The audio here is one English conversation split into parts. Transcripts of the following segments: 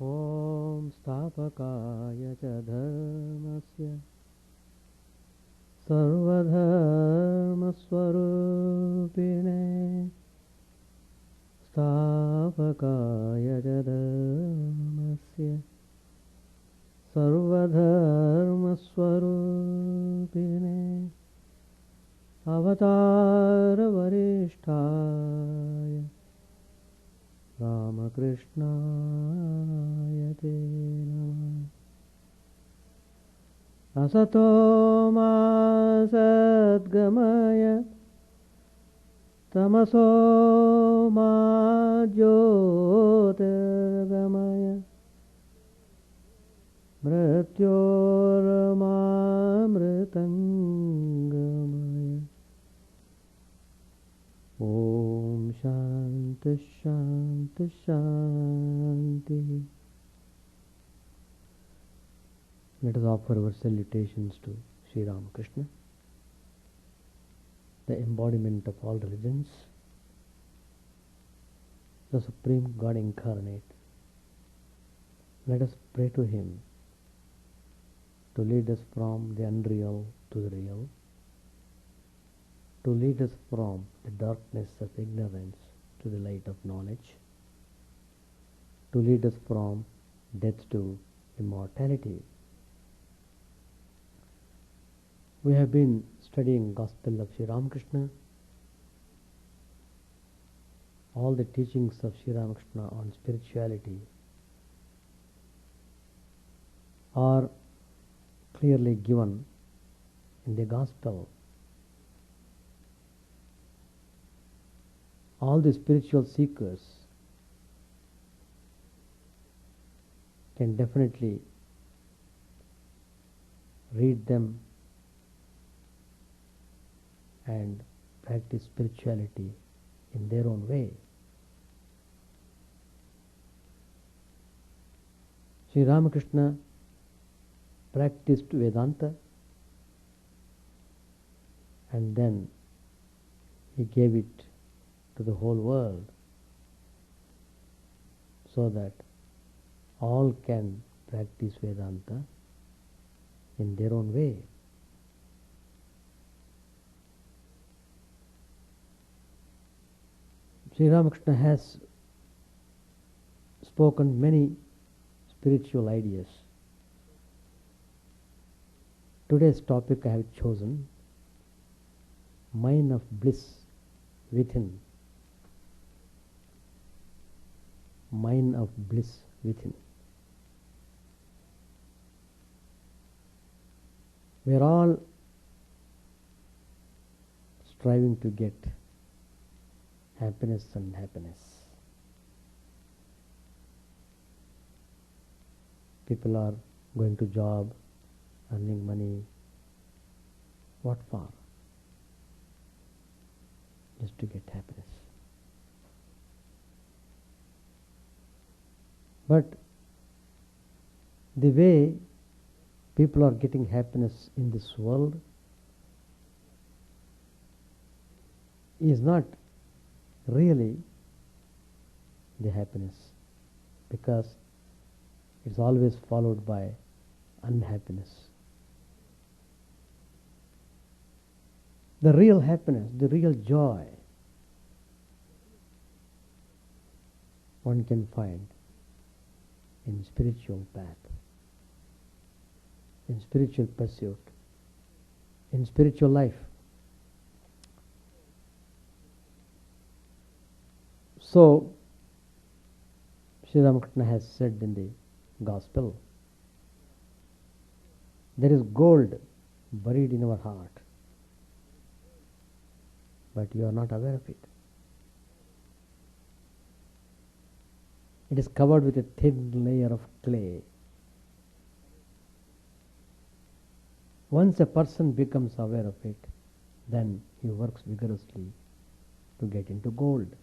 ॐ स्थापकाय च धर्मस्य सर्वधर्मस्वरूपिणे स्थापकाय च धर्मस्य सर्वधर्मस्वरूपिणे अवतारवरिष्ठाय रामकृष्णाय ते नमः। असतो मा सद्गमय तमसो मा ज्योतिर्गमय मृत्योर्मामृतङ्गमय। ॐ शान्ति शान्ति शान्तिः। Let us offer our salutations to Sri Ramakrishna, the embodiment of all religions, the Supreme God incarnate. Let us pray to Him to lead us from the unreal to the real, to lead us from the darkness of ignorance to the light of knowledge, to lead us from death to immortality. We have been studying Gospel of Sri Ramakrishna, all the teachings of Sri Ramakrishna on spirituality are clearly given in the Gospel. All the spiritual seekers can definitely read them and practice spirituality in their own way. Sri Ramakrishna practiced Vedanta and then he gave it to the whole world so that all can practice Vedanta in their own way. Sri Ramakrishna has spoken many spiritual ideas. Today's topic I have chosen, Mine of Bliss Within. Mine of Bliss Within. We are all striving to get happiness and happiness. People are going to job, earning money. What for? Just to get happiness. But the way people are getting happiness in this world is not really the happiness, because it's always followed by unhappiness. The real happiness, the real joy one can find in spiritual path, in spiritual pursuit, in spiritual life. So, Sri Ramakrishna has said in the Gospel, there is gold buried in our heart, but you are not aware of it. It is covered with a thin layer of clay. Once a person becomes aware of it, then he works vigorously to get into gold.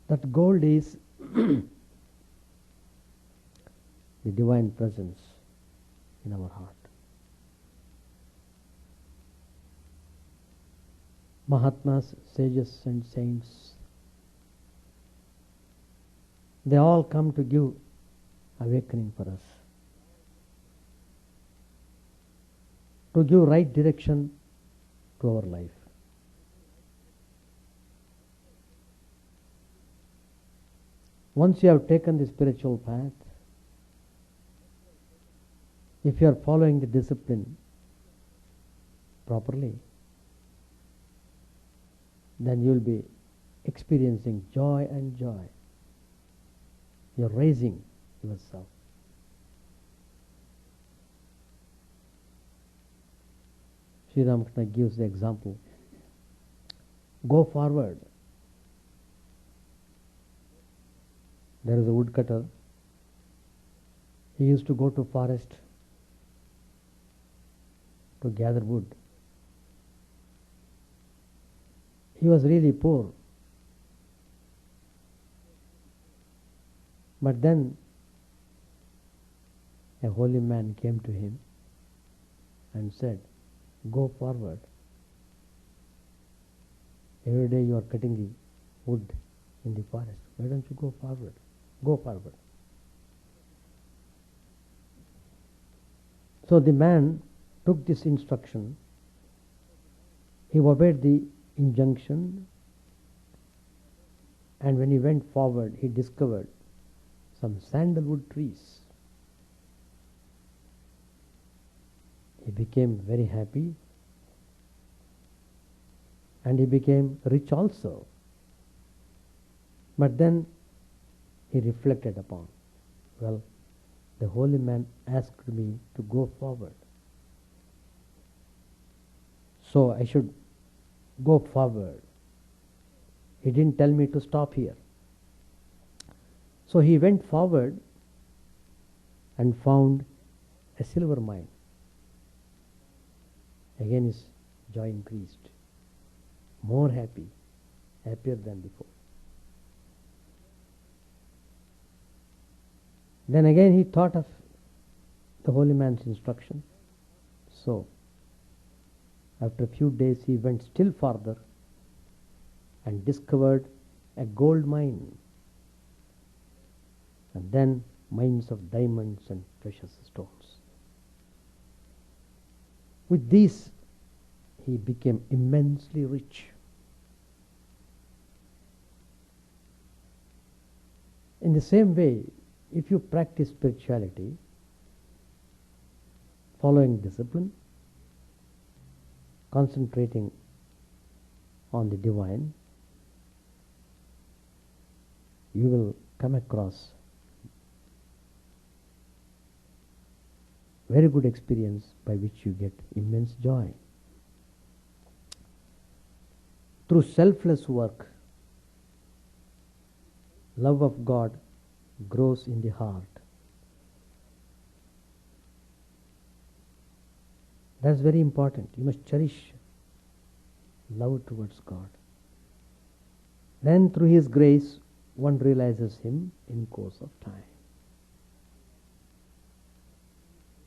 That gold is the divine presence in our heart. Mahatmas, sages and saints, they all come to give awakening for us, to give right direction to our life. Once you have taken the spiritual path, if you are following the discipline properly, then you will be experiencing joy and joy. You are raising yourself. Sri Ramakrishna gives the example. Go forward. There is a woodcutter. He used to go to forest to gather wood. He was really poor. But then a holy man came to him and said, go forward. Every day you are cutting the wood in the forest. Why don't you go forward? Go forward. So the man took this instruction. He obeyed the injunction, and when he went forward, he discovered some sandalwood trees. He became very happy, and he became rich also. But then he reflected upon, well, the holy man asked me to go forward, so I should go forward. He didn't tell me to stop here. So he went forward and found a silver mine. Again his joy increased. More happy, happier than before. Then again he thought of the holy man's instruction. So after a few days he went still farther and discovered a gold mine, and then mines of diamonds and precious stones. With these he became immensely rich. In the same way, if you practice spirituality, following discipline, concentrating on the divine, you will come across very good experience by which you get immense joy. Through selfless work, love of God grows in the heart. That's very important. You must cherish love towards God. Then through His grace, one realizes Him in course of time.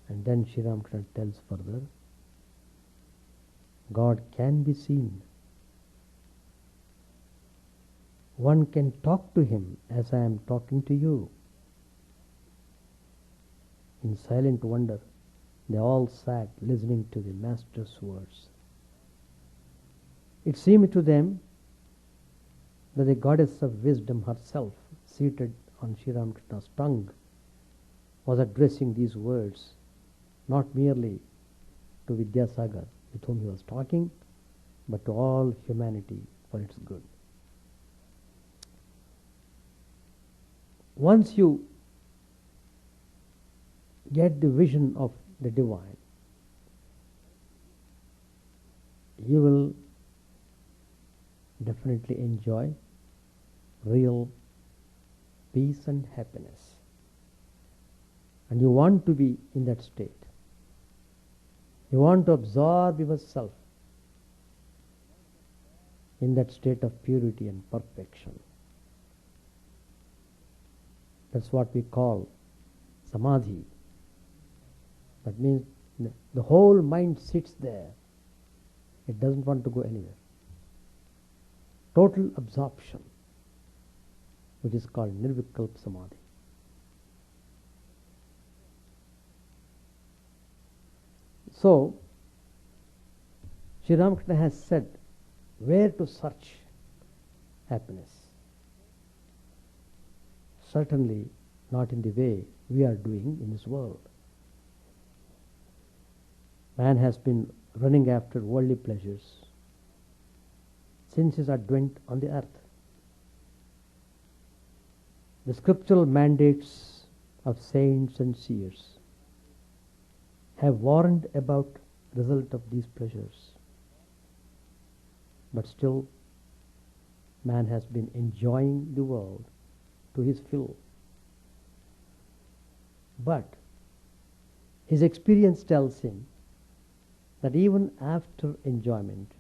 And then Sri Ramakrishna tells further, God can be seen. One can talk to Him as I am talking to you. In silent wonder, they all sat listening to the Master's words. It seemed to them that the goddess of wisdom herself, seated on Sri Ramakrishna's tongue, was addressing these words not merely to Vidyasagar, with whom he was talking, but to all humanity for its good. Once you get the vision of the divine, you will definitely enjoy real peace and happiness. And you want to be in that state. You want to absorb yourself in that state of purity and perfection. That's what we call samadhi. That means the whole mind sits there. It doesn't want to go anywhere. total absorption, which is called nirvikalpa samadhi. So, Sri Ramakrishna has said where to search happiness. Certainly not in the way we are doing in this world. Man has been running after worldly pleasures since his advent on the earth. The scriptural mandates of saints and seers have warned about the result of these pleasures. But still, man has been enjoying the world to his fill. But his experience tells him that even after enjoyment,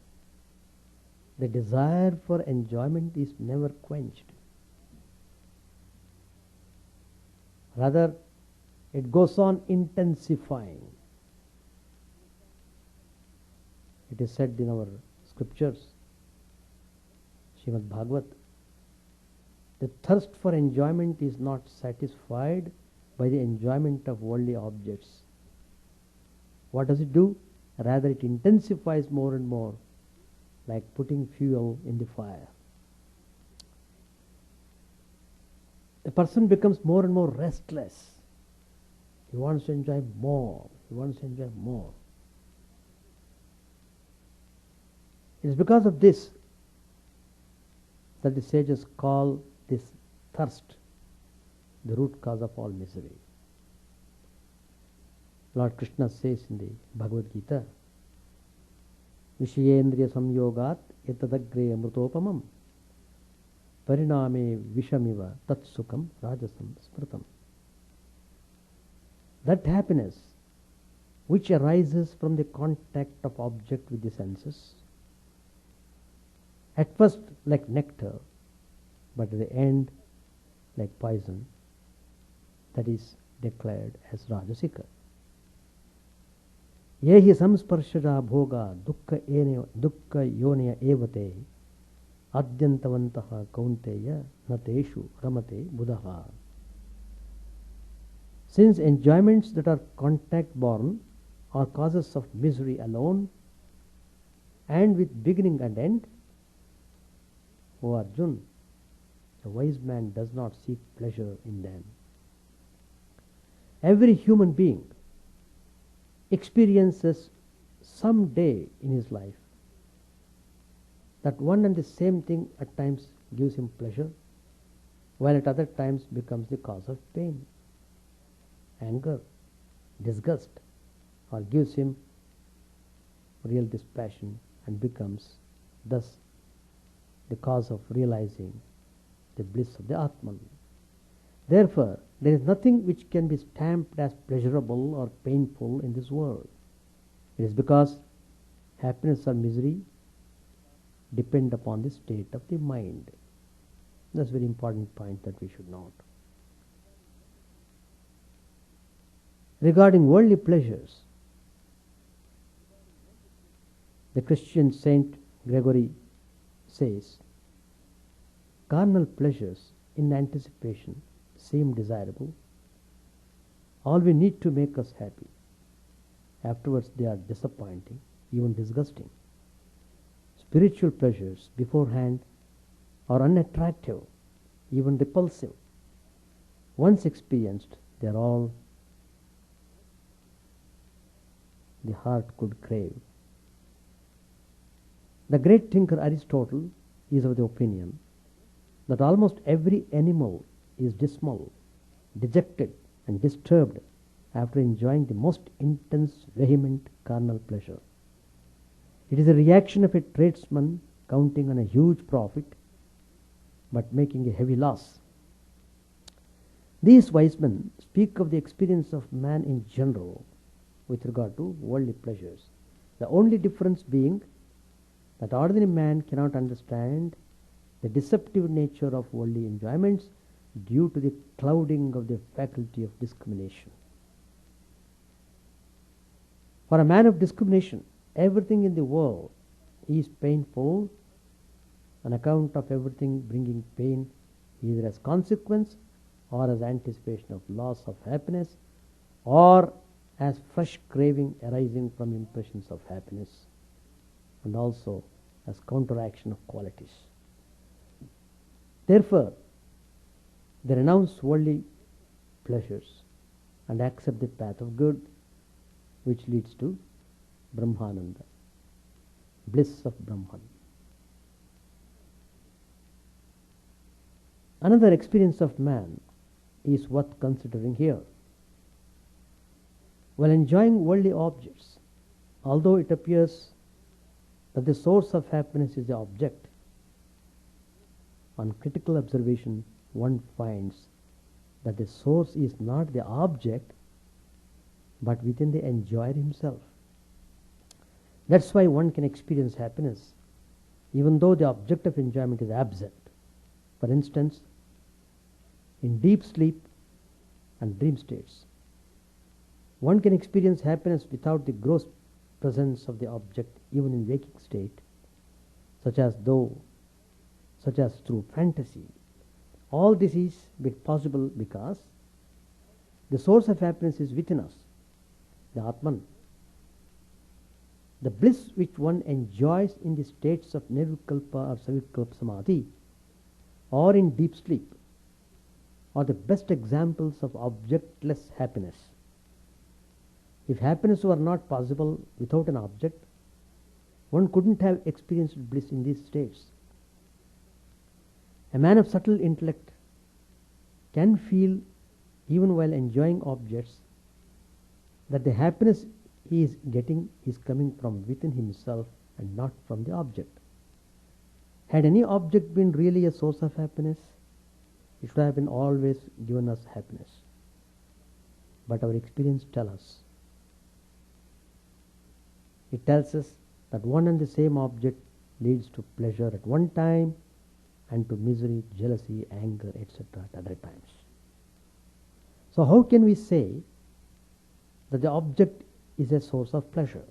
the desire for enjoyment is never quenched. Rather, it goes on intensifying. It is said in our scriptures, Srimad Bhagavat, the thirst for enjoyment is not satisfied by the enjoyment of worldly objects. What does it do? Rather, it intensifies more and more, like putting fuel in the fire. The person becomes more and more restless. He wants to enjoy more. He wants to enjoy more. It is because of this that the sages call this thirst the root cause of all misery. Lord Krishna says in the Bhagavad Gita, Vishayendriya samyogat etadagre amrutopamam pariname vishamiva tatsukam rajasam smritam. That happiness which arises from the contact of object with the senses, at first like nectar, but at the end like poison, that is declared as Rajasika. Yehi samsparshaja bhoga dukkha yonya evate adyantavantaha kaunteya nateshu ramate buddha. Since enjoyments that are contact born are causes of misery alone and with beginning and end, O Arjun, a wise man does not seek pleasure in them. Every human being experiences some day in his life that one and the same thing at times gives him pleasure, while at other times becomes the cause of pain, anger, disgust, or gives him real dispassion and becomes thus the cause of realizing the bliss of the Atman. Therefore, there is nothing which can be stamped as pleasurable or painful in this world. It is because happiness or misery depend upon the state of the mind. That's a very important point that we should note. Regarding worldly pleasures, the Christian Saint Gregory says, carnal pleasures in anticipation seem desirable. All we need to make us happy. Afterwards they are disappointing, even disgusting. Spiritual pleasures beforehand are unattractive, even repulsive. Once experienced, they are all the heart could crave. The great thinker Aristotle is of the opinion that almost every animal is dismal, dejected, and disturbed after enjoying the most intense, vehement carnal pleasure. It is a reaction of a tradesman counting on a huge profit but making a heavy loss. These wise men speak of the experience of man in general with regard to worldly pleasures, the only difference being that ordinary man cannot understand the deceptive nature of worldly enjoyments due to the clouding of the faculty of discrimination. For a man of discrimination, everything in the world is painful on account of everything bringing pain, either as consequence or as anticipation of loss of happiness, or as fresh craving arising from impressions of happiness, and also as counteraction of qualities. Therefore, they renounce worldly pleasures and accept the path of good, which leads to Brahmananda, bliss of Brahman. Another experience of man is worth considering here. While enjoying worldly objects, although it appears that the source of happiness is the object, on critical observation one finds that the source is not the object but within the enjoyer himself. That's why one can experience happiness even though the object of enjoyment is absent. For instance, in deep sleep and dream states, one can experience happiness without the gross presence of the object even in waking state, such as through fantasy. All this is possible because the source of happiness is within us, the Atman. The bliss which one enjoys in the states of Nirvikalpa or Savikalpa Samadhi or in deep sleep are the best examples of objectless happiness. If happiness were not possible without an object, one couldn't have experienced bliss in these states. A man of subtle intellect can feel, even while enjoying objects, that the happiness he is getting is coming from within himself and not from the object. Had any object been really a source of happiness, it should have been always given us happiness. But our experience tells us. It tells us that one and the same object leads to pleasure at one time and to misery, jealousy, anger, etc. at other times. So how can we say that the object is a source of pleasure?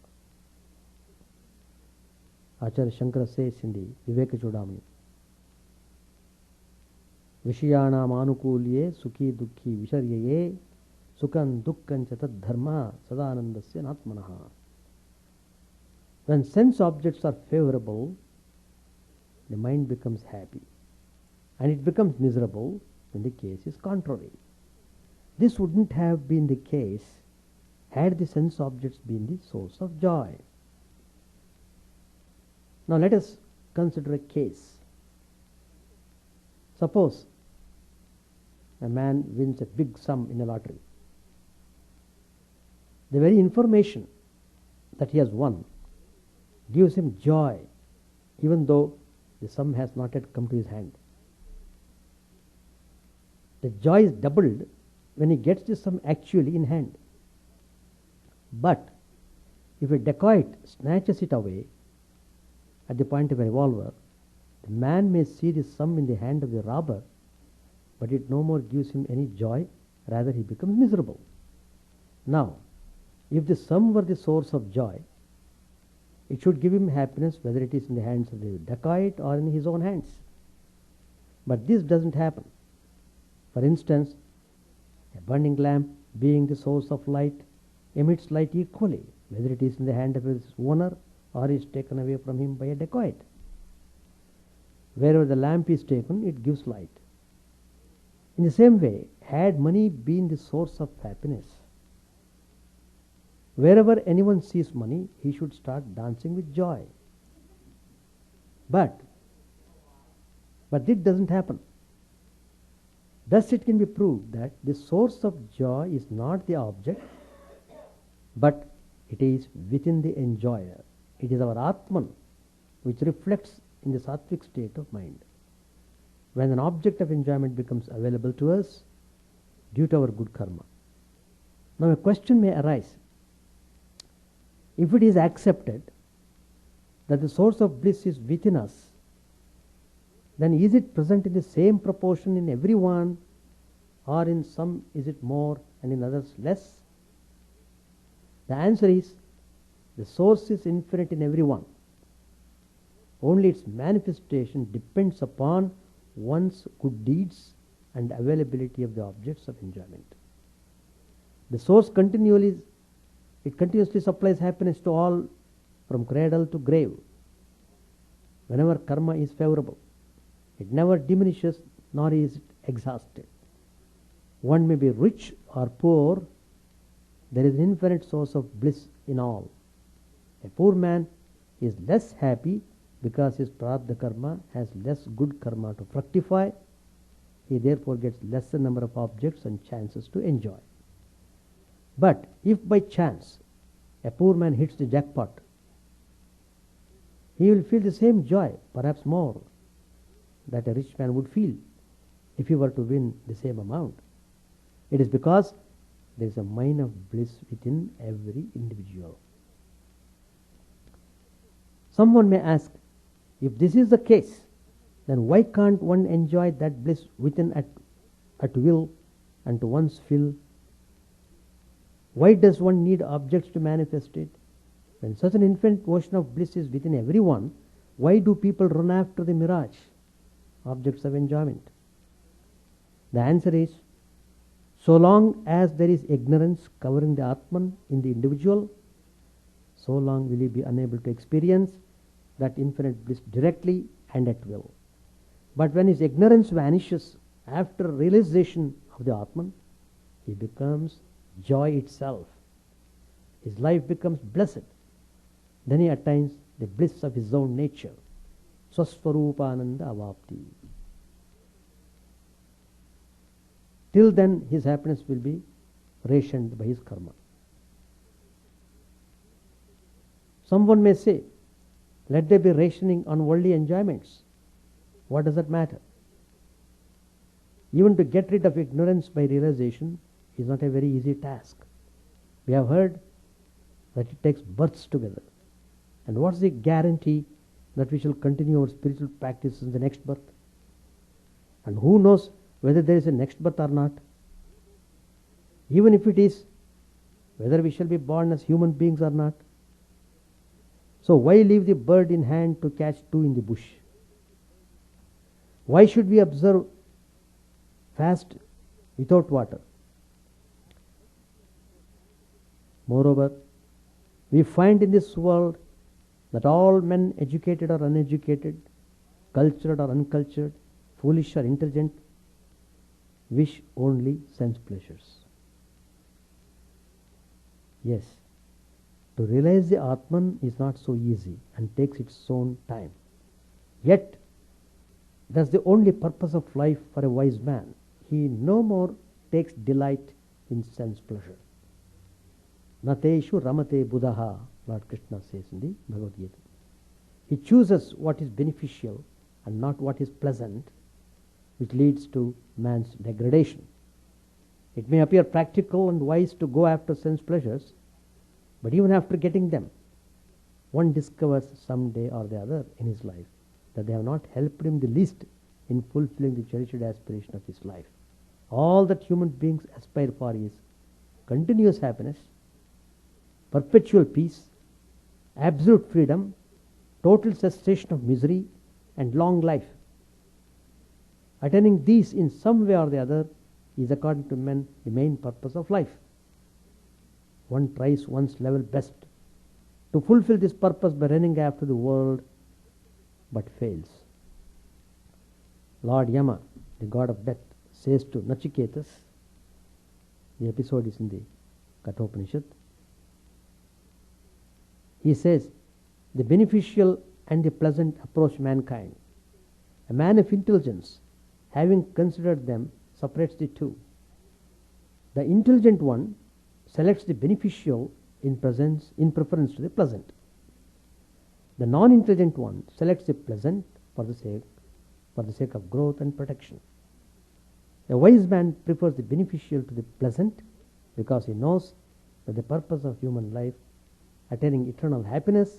Acharya Shankara says in the Vivekananda, Vishayanam anukulye sukhi dukhi visharyaye sukhan dukkhan cha tad dharma sadanandasya natmanaha. When sense objects are favorable, the mind becomes happy, and it becomes miserable when the case is contrary. This wouldn't have been the case had the sense objects been the source of joy. Now let us consider a case. Suppose a man wins a big sum in a lottery. The very information that he has won gives him joy, even though the sum has not yet come to his hand. The joy is doubled when he gets the sum actually in hand. But if a dacoit snatches it away at the point of a revolver, the man may see the sum in the hand of the robber, but it no more gives him any joy, rather he becomes miserable. Now, if the sum were the source of joy, it should give him happiness whether it is in the hands of the dacoit or in his own hands. But this doesn't happen. For instance, a burning lamp, being the source of light, emits light equally, whether it is in the hand of its owner or is taken away from him by a dacoit. Wherever the lamp is taken, it gives light. In the same way, had money been the source of happiness, wherever anyone sees money, he should start dancing with joy. But this doesn't happen. Thus it can be proved that the source of joy is not the object, but it is within the enjoyer. It is our Atman which reflects in the sattvic state of mind. When an object of enjoyment becomes available to us due to our good karma. Now a question may arise. If it is accepted that the source of bliss is within us, then is it present in the same proportion in everyone, or in some is it more and in others less? The answer is the source is infinite in everyone. Only its manifestation depends upon one's good deeds and availability of the objects of enjoyment. The source continuously supplies happiness to all from cradle to grave. Whenever karma is favorable, it never diminishes nor is it exhausted. One may be rich or poor, there is an infinite source of bliss in all. A poor man is less happy because his prarabdha karma has less good karma to fructify. He therefore gets lesser number of objects and chances to enjoy. But if by chance a poor man hits the jackpot, he will feel the same joy, perhaps more, that a rich man would feel if he were to win the same amount. It is because there is a mine of bliss within every individual. Someone may ask, if this is the case, then why can't one enjoy that bliss within at will and to one's fill? Why does one need objects to manifest it? When such an infinite ocean of bliss is within everyone, why do people run after the mirage, objects of enjoyment? The answer is, so long as there is ignorance covering the Atman in the individual, so long will he be unable to experience that infinite bliss directly and at will. But when his ignorance vanishes after realization of the Atman, he becomes joy itself. His life becomes blessed. Then he attains the bliss of his own nature. Swaswarupananda avapti. Till then his happiness will be rationed by his karma. Someone may say, let there be rationing on worldly enjoyments. What does that matter? Even to get rid of ignorance by realization is not a very easy task. We have heard that it takes births together. And what's the guarantee that we shall continue our spiritual practice in the next birth? And who knows whether there is a next birth or not? Even if it is, whether we shall be born as human beings or not. So why leave the bird in hand to catch two in the bush? Why should we observe fast without water? Moreover, we find in this world that all men, educated or uneducated, cultured or uncultured, foolish or intelligent, wish only sense pleasures. Yes, to realize the Atman is not so easy and takes its own time. Yet, that's the only purpose of life for a wise man. He no more takes delight in sense pleasure. Nateshu ramate buddhaha, Lord Krishna says in the Bhagavad Gita. He chooses what is beneficial and not what is pleasant, which leads to man's degradation. It may appear practical and wise to go after sense pleasures, but even after getting them, one discovers some day or the other in his life that they have not helped him the least in fulfilling the cherished aspiration of his life. All that human beings aspire for is continuous happiness, perpetual peace, absolute freedom, total cessation of misery, and long life. Attaining these in some way or the other is, according to men, the main purpose of life. One tries one's level best to fulfill this purpose by running after the world, but fails. Lord Yama, the god of death, says to Nachiketas, the episode is in the Kathopanishad, he says, the beneficial and the pleasant approach mankind. A man of intelligence, having considered them, separates the two. The intelligent one selects the beneficial in preference to the pleasant. The non-intelligent one selects the pleasant for the sake of growth and protection. A wise man prefers the beneficial to the pleasant because he knows that the purpose of human life, attaining eternal happiness,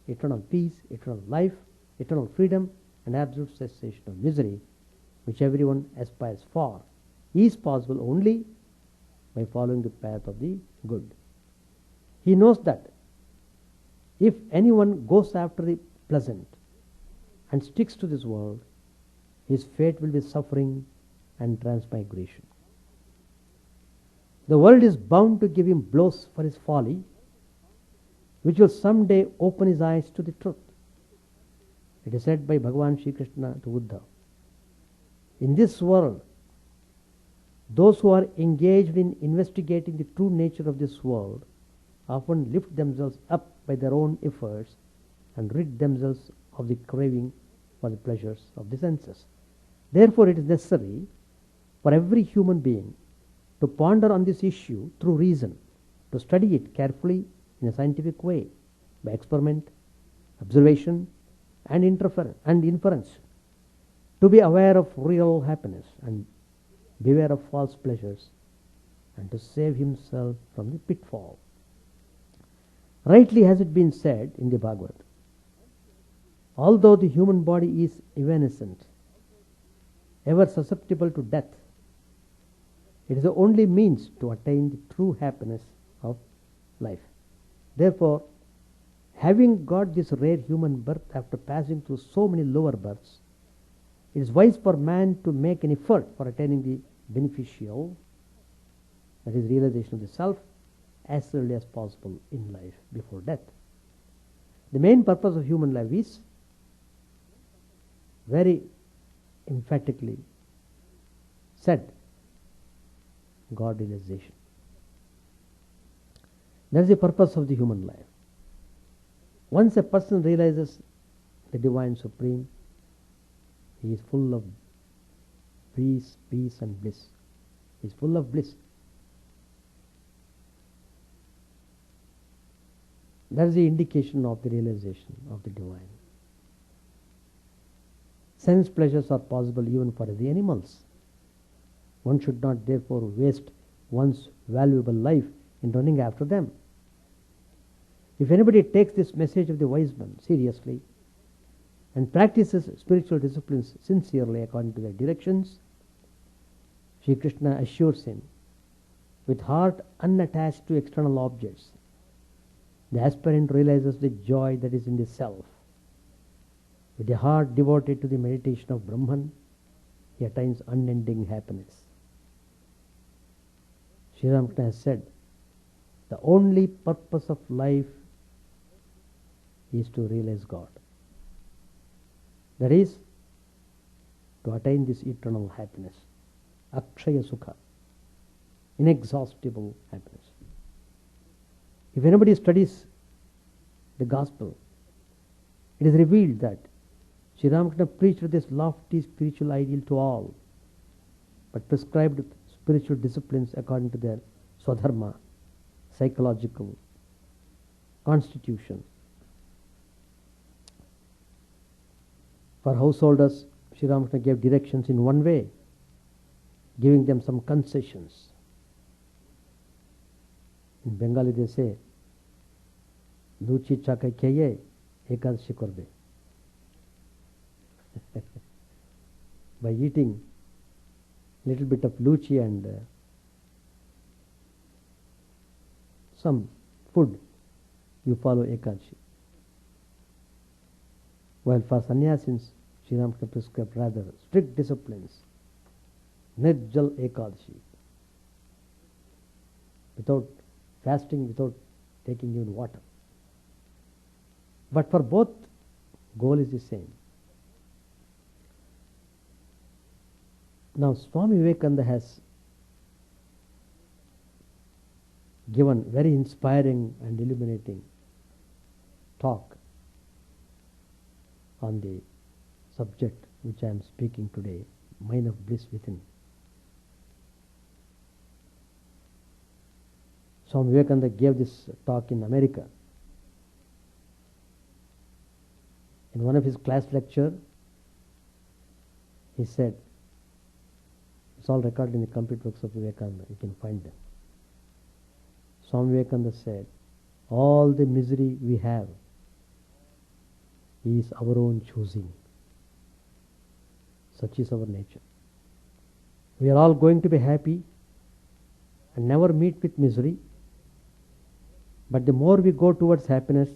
eternal peace, eternal life, eternal freedom, and absolute cessation of misery, which everyone aspires for, is possible only by following the path of the good. He knows that if anyone goes after the pleasant, and sticks to this world, his fate will be suffering and transmigration. The world is bound to give him blows for his folly, which will someday open his eyes to the truth. It is said by Bhagavan Shri Krishna to Uddhav, in this world, those who are engaged in investigating the true nature of this world often lift themselves up by their own efforts and rid themselves of the craving for the pleasures of the senses. Therefore, it is necessary for every human being to ponder on this issue through reason, to study it carefully in a scientific way, by experiment, observation, and inference, to be aware of real happiness and beware of false pleasures, and to save himself from the pitfall. Rightly has it been said in the Bhagavad, although the human body is evanescent, ever susceptible to death, it is the only means to attain the true happiness of life. Therefore, having got this rare human birth after passing through so many lower births, it is wise for man to make an effort for attaining the beneficial, that is, realization of the self, as early as possible in life before death. The main purpose of human life is very emphatically said, God realization. That is the purpose of the human life. Once a person realizes the Divine Supreme, he is full of peace and bliss. He is full of bliss. That is the indication of the realization of the Divine. Sense pleasures are possible even for the animals. One should not therefore waste one's valuable life in running after them. If anybody takes this message of the wise man seriously and practices spiritual disciplines sincerely according to their directions, Sri Krishna assures him, with heart unattached to external objects, the aspirant realizes the joy that is in the self. With a heart devoted to the meditation of Brahman, he attains unending happiness. Sri Ramakrishna has said, the only purpose of life is to realize God. That is, to attain this eternal happiness, Akshaya Sukha, inexhaustible happiness. If anybody studies the gospel, it is revealed that Sri Ramakrishna preached this lofty spiritual ideal to all, but prescribed spiritual disciplines according to their swadharma, psychological constitution. For householders, Sri Ramakrishna gave directions in one way, giving them some concessions. In Bengali they say, Luchi chakai keye, ekadashi korbe. By eating little bit of luchi and some food, you follow ekadashi. While for sannyasins, Sri Ramakrishna prescribed rather strict disciplines, Nirjal Ekadashi, without fasting, without taking even water. But for both, goal is the same. Now, Swami Vivekananda has given very inspiring and illuminating talk on the subject which I am speaking today, Mine of Bliss Within. Swami Vivekananda gave this talk in America. In one of his class lecture, he said, it's all recorded in the complete works of Vivekananda, you can find them. Swami Vivekananda said, all the misery we have is our own choosing. Such is our nature. We are all going to be happy and never meet with misery. But the more we go towards happiness,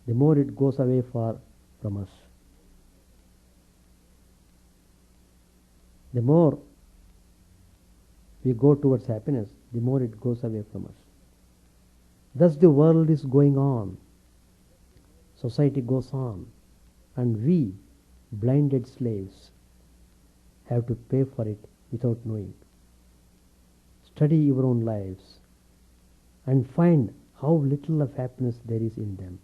the more it goes away from us. The more we go towards happiness, the more it goes away from us. Thus the world is going on, society goes on, and we, blinded slaves, have to pay for it without knowing. Study your own lives and find how little of happiness there is in them,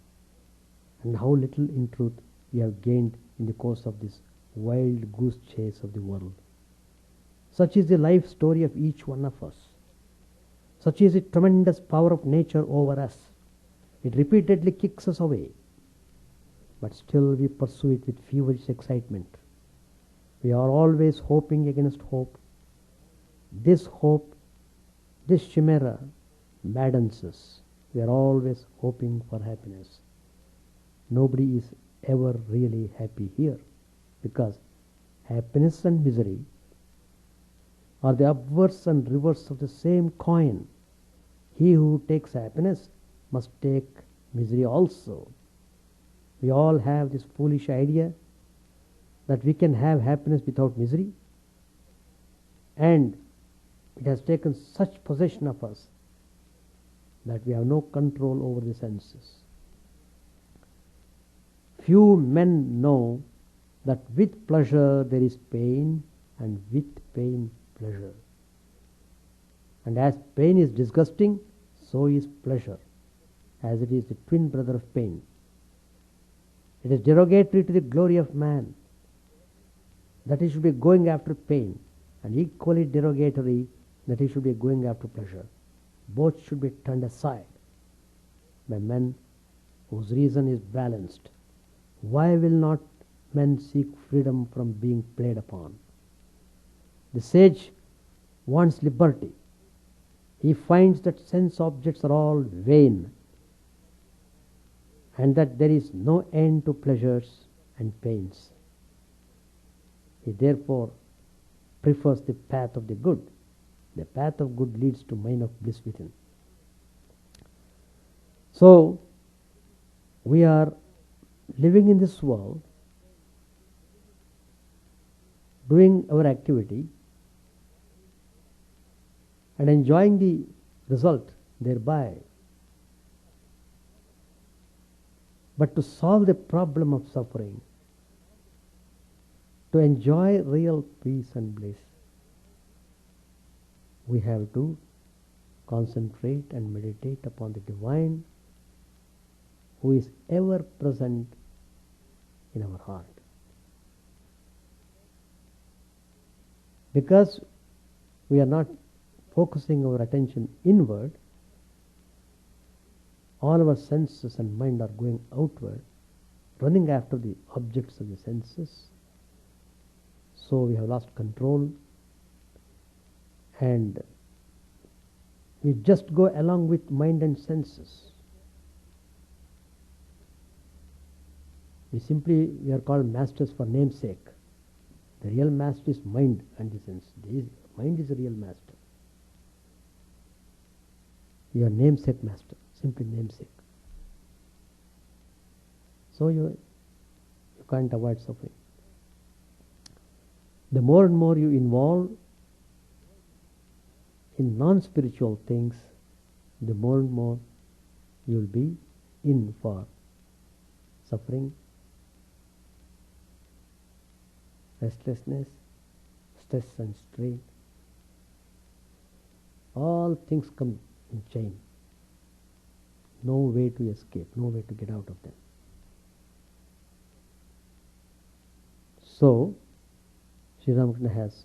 and how little in truth we have gained in the course of this wild goose chase of the world. Such is the life story of each one of us. Such is the tremendous power of nature over us. It repeatedly kicks us away, but still we pursue it with feverish excitement. We are always hoping against hope. This hope, this chimera, maddens us. We are always hoping for happiness. Nobody is ever really happy here, because happiness and misery are the upwards and reverse of the same coin. He who takes happiness must take misery also. We all have this foolish idea that we can have happiness without misery, and it has taken such possession of us that we have no control over the senses. Few men know that with pleasure there is pain, and with pain pleasure. And as pain is disgusting, so is pleasure, as it is the twin brother of pain. It is derogatory to the glory of man that he should be going after pain, and equally derogatory that he should be going after pleasure. Both should be turned aside by men whose reason is balanced. Why will not men seek freedom from being played upon? The sage wants liberty. He finds that sense objects are all vain, and that there is no end to pleasures and pains. He therefore prefers the path of the good. The path of good leads to mine of bliss within. So, we are living in this world, doing our activity, and enjoying the result thereby. But to solve the problem of suffering, to enjoy real peace and bliss, we have to concentrate and meditate upon the Divine, who is ever present in our heart. Because we are not focusing our attention inward, all our senses and mind are going outward, running after the objects of the senses. So we have lost control, and we just go along with mind and senses. We are called masters for namesake. The real master is mind and the sense. Mind is the real master. You are namesake master, simply namesake. So you can't avoid suffering. The more and more you involve in non-spiritual things, the more and more you will be in for suffering, restlessness, stress and strain. All things come in chain. No way to escape, no way to get out of them. So, Sri Ramakrishna has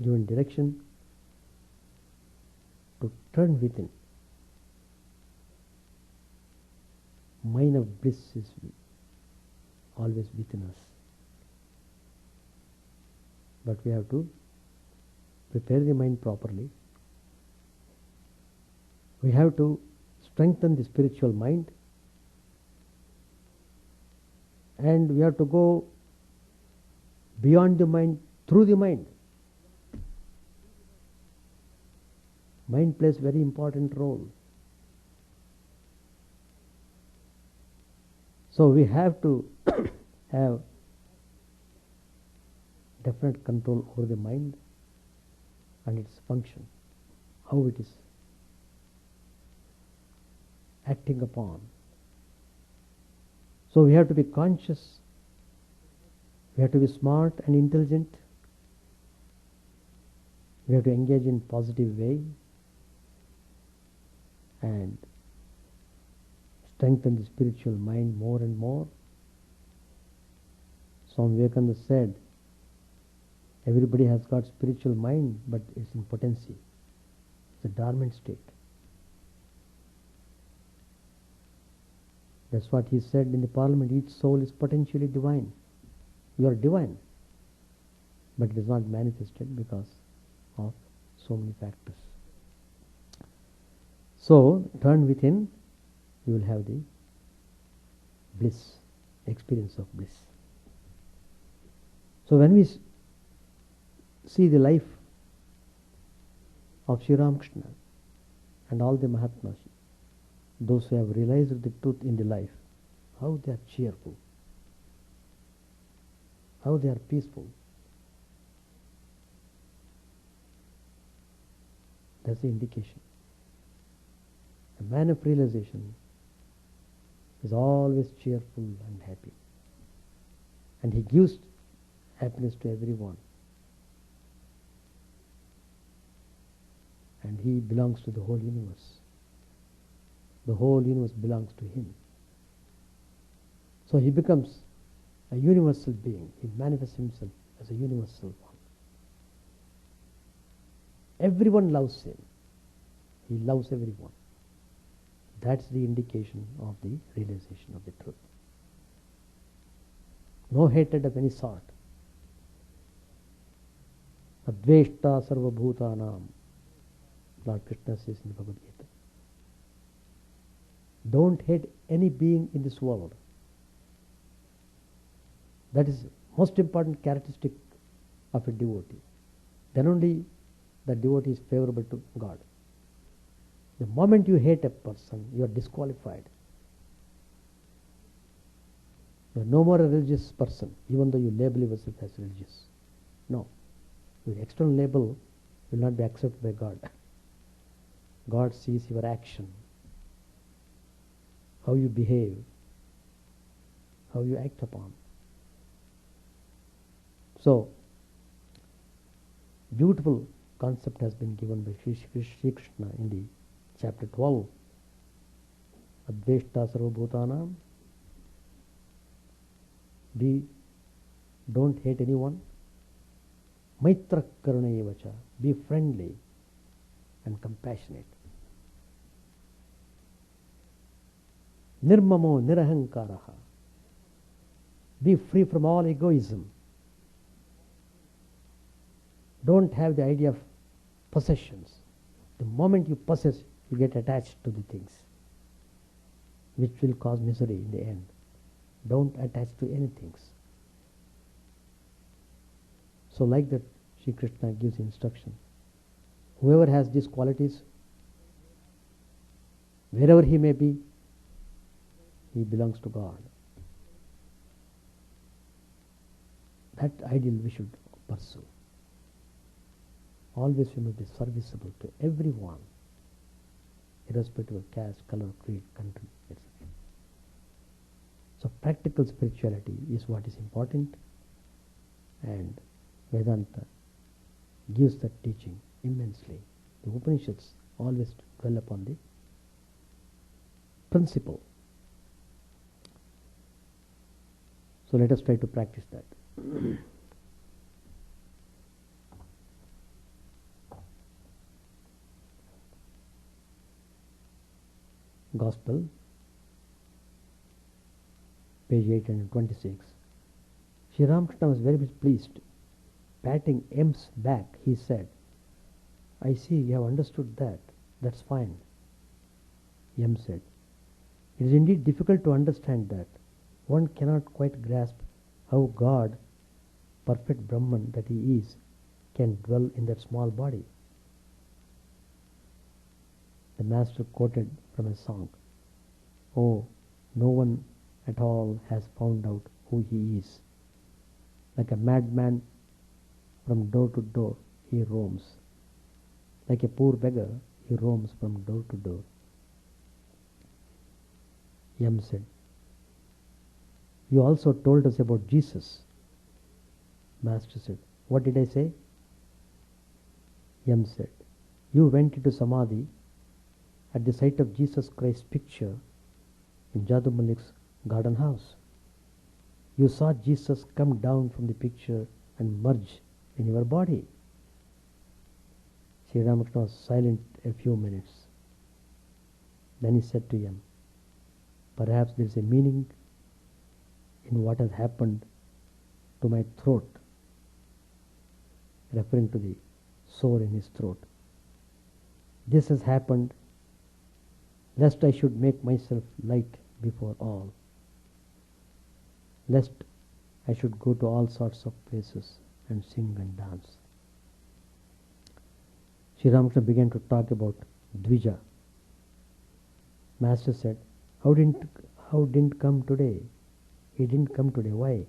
given direction to turn within. Mine of bliss is always within us. But we have to prepare the mind properly. We have to strengthen the spiritual mind, and we have to go beyond the mind, through the mind. Mind plays a very important role. So we have to have definite control over the mind and its function, how it is acting upon. So we have to be conscious, we have to be smart and intelligent, we have to engage in positive way and strengthen the spiritual mind more and more. Swami Vivekananda said, everybody has got spiritual mind, but it's in potency. It's a dormant state. That's what he said in the parliament. Each soul is potentially divine. You are divine, but it is not manifested because of so many factors. So, turn within, you will have the bliss, experience of bliss. So when we see the life of Sri Ramakrishna and all the Mahatmas, those who have realized the truth in the life, how they are cheerful, how they are peaceful. That's the indication. A man of realization is always cheerful and happy, and he gives happiness to everyone, and he belongs to the whole universe. The whole universe belongs to him. So he becomes a universal being. He manifests himself as a universal one. Everyone loves him. He loves everyone. That's the indication of the realization of the truth. No hatred of any sort. Adveshta sarva bhutanam, Lord Krishna says in the Bhagavad Gita. Don't hate any being in this world. That is most important characteristic of a devotee. Then only the devotee is favorable to God. The moment you hate a person, you are disqualified. You are no more a religious person, even though you label yourself as religious. No. Your external label will not be accepted by God. God sees your action, how you behave, how you act upon. So, beautiful concept has been given by Sri Krishna in the chapter 12. Adveshta sarva bhutanam. Don't hate anyone. Maitra karunayevacha. Be friendly and compassionate. Nirmamo nirahankaraha. Be free from all egoism. Don't have the idea of possessions. The moment you possess, you get attached to the things, which will cause misery in the end. Don't attach to anything. So like that, Sri Krishna gives instruction. Whoever has these qualities, wherever he may be, he belongs to God. That ideal we should pursue. Always we must be serviceable to everyone, irrespective of caste, color, creed, country, etc. So practical spirituality is what is important, and Vedanta gives that teaching immensely. The Upanishads always dwell upon the principle. So let us try to practice that. Gospel, page 826. Sri Ramakrishna was very much pleased. Patting M's back, he said, I see you have understood that. That's fine. M said, it is indeed difficult to understand that. One cannot quite grasp how God, perfect Brahman that he is, can dwell in that small body. The master quoted from a song, oh, no one at all has found out who he is. Like a madman from door to door he roams. Like a poor beggar, he roams from door to door. Yam said, you also told us about Jesus. Master said, what did I say? Yam said, you went into Samadhi at the sight of Jesus Christ's picture in Jadu Malik's garden house. You saw Jesus come down from the picture and merge in your body. Sri Ramakrishna was silent a few minutes. Then he said to him, perhaps there is a meaning in what has happened to my throat, referring to the sore in his throat. This has happened lest I should make myself light before all, lest I should go to all sorts of places and sing and dance. Sri Ramakrishna began to talk about Dvija. Master said, how didn't come today? He didn't come today. Why?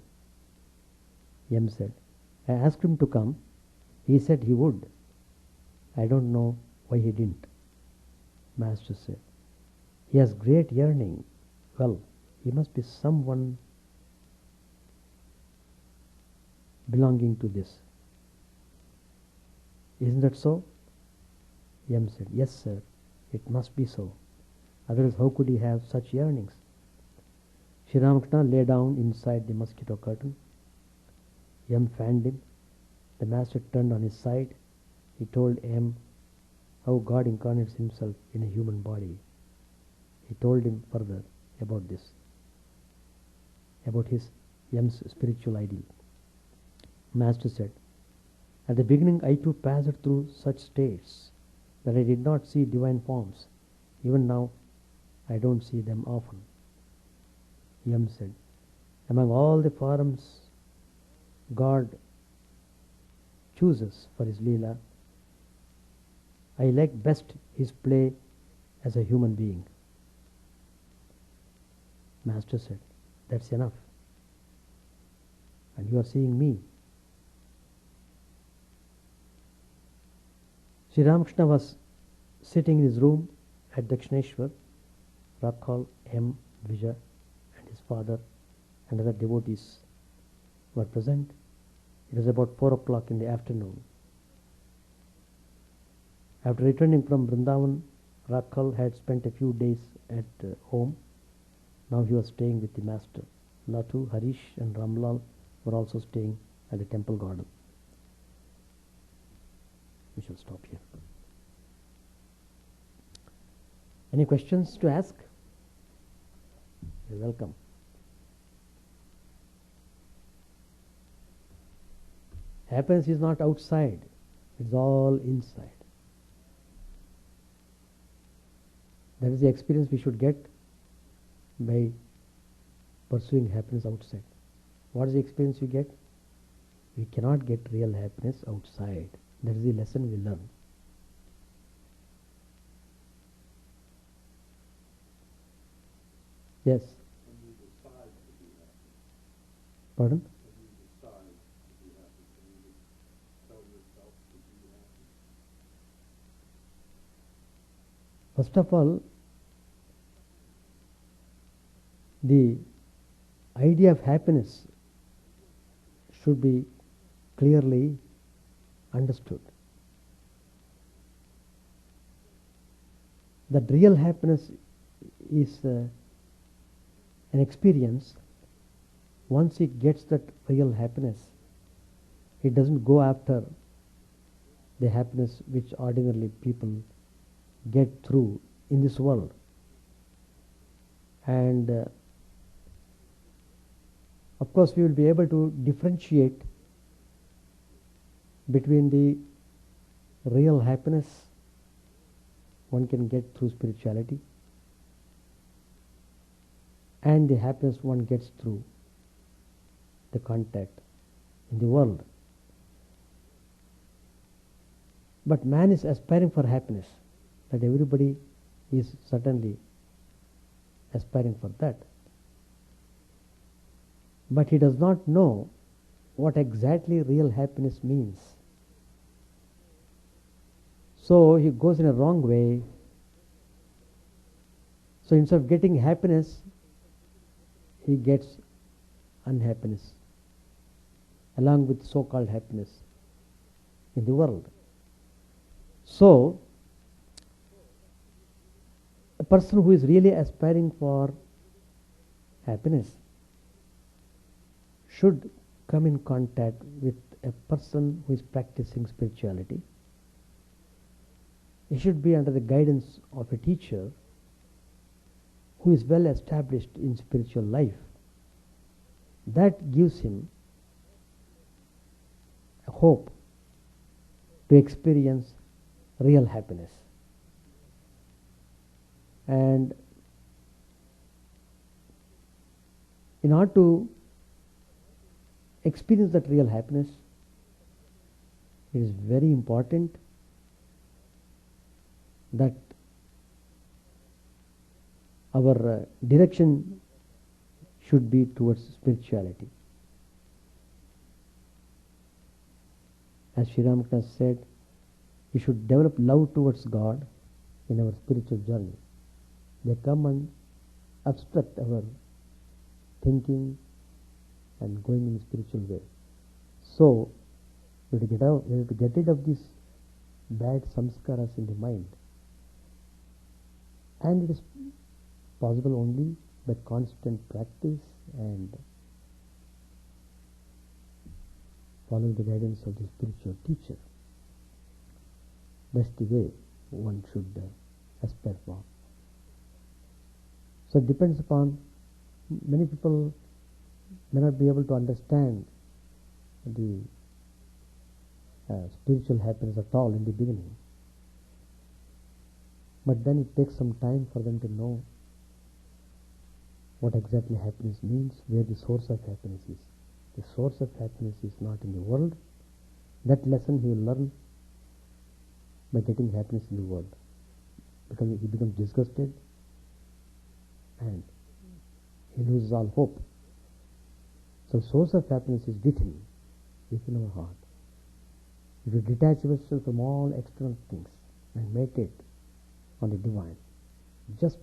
Yam said, I asked him to come. He said he would. I don't know why he didn't. Master said, he has great yearning. Well, he must be someone belonging to this. Isn't that so? Yam said, yes, sir, it must be so. Otherwise, how could he have such yearnings? Sri Ramakrishna lay down inside the mosquito curtain. Yam fanned him. The master turned on his side. He told Yam how God incarnates himself in a human body. He told him further about this, about his Yam's spiritual ideal. Master said, at the beginning I too passed through such states that I did not see divine forms. Even now I don't see them often. Yam said, among all the forms God chooses for his Leela, I like best his play as a human being. Master said, that's enough. And you are seeing me. Sri Ramakrishna was sitting in his room at Dakshineshwar. Rakhal, M. Vijay and his father and other devotees were present. It was about 4 o'clock in the afternoon. After returning from Vrindavan, Rakhal had spent a few days at home. Now he was staying with the master. Latu, Harish and Ramlal were also staying at the temple garden. We shall stop here. Any questions to ask? You're welcome. Happiness is not outside, it's all inside. That is the experience we should get by pursuing happiness outside. What is the experience we get? We cannot get real happiness outside. That is the lesson we learn. Yes. When you decide to be happy. Pardon? When you decide to be happy, can you just tell yourself to be happy? First of all, the idea of happiness should be clearly understood. That real happiness is an experience. Once it gets that real happiness, it doesn't go after the happiness which ordinarily people get through in this world. And of course we will be able to differentiate between the real happiness one can get through spirituality and the happiness one gets through the contact in the world. But man is aspiring for happiness. That everybody is certainly aspiring for that. But he does not know what exactly real happiness means. So he goes in a wrong way. So instead of getting happiness, he gets unhappiness, along with so-called happiness in the world. So, a person who is really aspiring for happiness should come in contact with a person who is practicing spirituality. He should be under the guidance of a teacher who is well established in spiritual life. That gives him a hope to experience real happiness. And in order to experience that real happiness, it is very important that our direction should be towards spirituality. As Sri Ramakrishna said, we should develop love towards God in our spiritual journey. They come and obstruct our thinking and going in a spiritual way. So, we have to get rid of these bad samskaras in the mind. And it is possible only by constant practice and following the guidance of the spiritual teacher. That's the way one should aspire for. So it depends upon, many people may not be able to understand the spiritual happiness at all in the beginning. But then it takes some time for them to know what exactly happiness means, where the source of happiness is. The source of happiness is not in the world. That lesson he will learn by getting happiness in the world. Because he becomes disgusted and he loses all hope. So the source of happiness is within our heart. If you detach yourself from all external things and meditate on the divine, just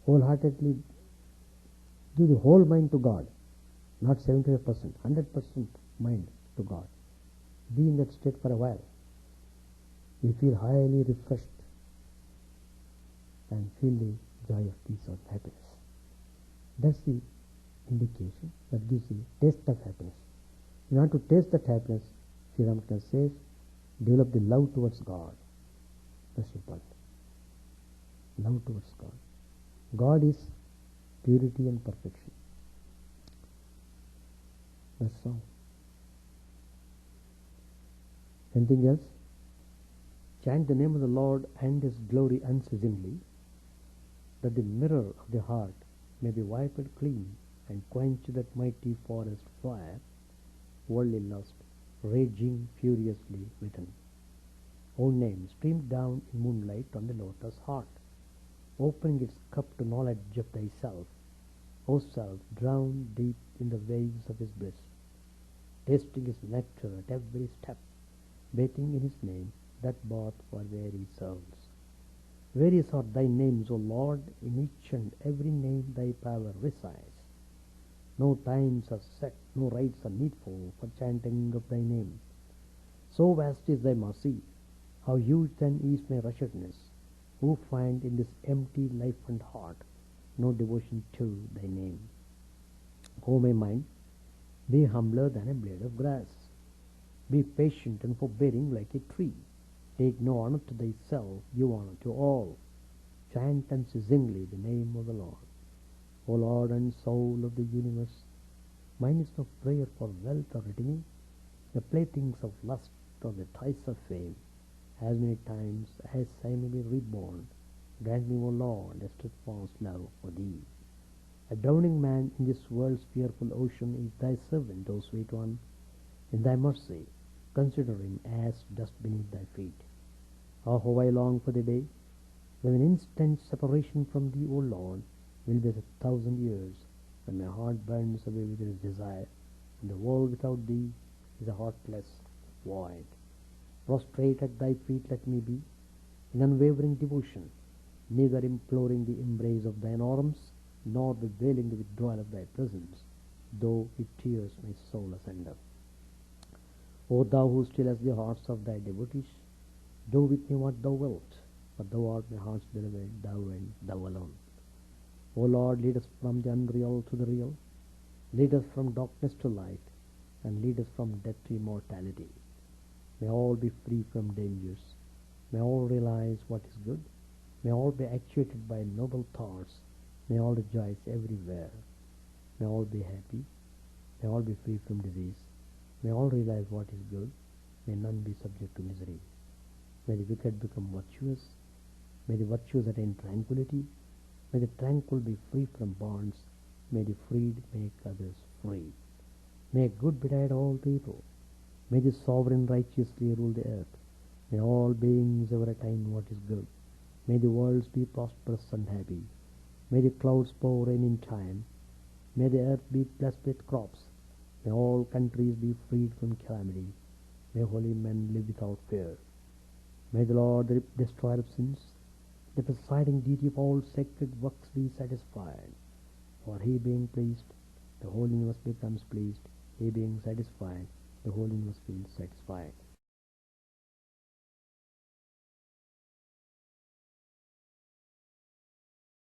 wholeheartedly give the whole mind to God, not 75%, 100% mind to God. Be in that state for a while. You feel highly refreshed and feel the joy of peace or happiness. That's the indication that gives the taste of happiness. In order to taste that happiness, Sri Ramakrishna says, develop the love towards God. That's important. Love towards God. God is purity and perfection. That's all. Anything else? Chant the name of the Lord and His glory unceasingly, that the mirror of the heart may be wiped clean and quench that mighty forest fire, worldly lust, raging furiously within. O name streamed down in moonlight on the lotus heart, opening its cup to knowledge of thyself. O self, drowned deep in the waves of his bliss, tasting his nectar at every step, bathing in his name, that bath for weary souls. Various are thy names, O Lord, in each and every name thy power resides. No times are set, no rites are needful for chanting of thy name. So vast is thy mercy, how huge then is my wretchedness, who find in this empty life and heart no devotion to thy name. O my mind, be humbler than a blade of grass. Be patient and forbearing like a tree. Take no honor to thyself, give honor to all. Chant unceasingly the name of the Lord. O Lord and soul of the universe, mine is no prayer for wealth or retinue, the playthings of lust or the ties of fame. As many times as I may be reborn, grant me, O Lord, a steadfast love for thee. A drowning man in this world's fearful ocean is thy servant, O sweet one. In thy mercy, consider him as dust beneath thy feet. Oh, how I long for the day when an instant separation from thee, O Lord, will be as 1,000 years, when my heart burns away with its desire, and the world without thee is a heartless void. Prostrate at thy feet let me be, in unwavering devotion, neither imploring the embrace of thine arms, nor bewailing the withdrawal of thy presence, though it tears my soul asunder. O thou who stillest the hearts of thy devotees, do with me what thou wilt, for thou art my heart's beloved, thou and thou alone. O Lord, lead us from the unreal to the real, lead us from darkness to light, and lead us from death to immortality. May all be free from dangers, may all realize what is good, may all be actuated by noble thoughts, may all rejoice everywhere, may all be happy, may all be free from disease, may all realize what is good, may none be subject to misery. May the wicked become virtuous, may the virtuous attain tranquility, may the tranquil be free from bonds, may the freed make others free. May good betide all people, may the sovereign righteously rule the earth, may all beings ever attain what is good, may the worlds be prosperous and happy, may the clouds pour rain in time, may the earth be blessed with crops, may all countries be freed from calamity, may holy men live without fear. May the Lord, the destroyer of sins, the presiding deity of all sacred works, be satisfied. For he being pleased, the whole universe becomes pleased. He being satisfied, the whole universe feels satisfied.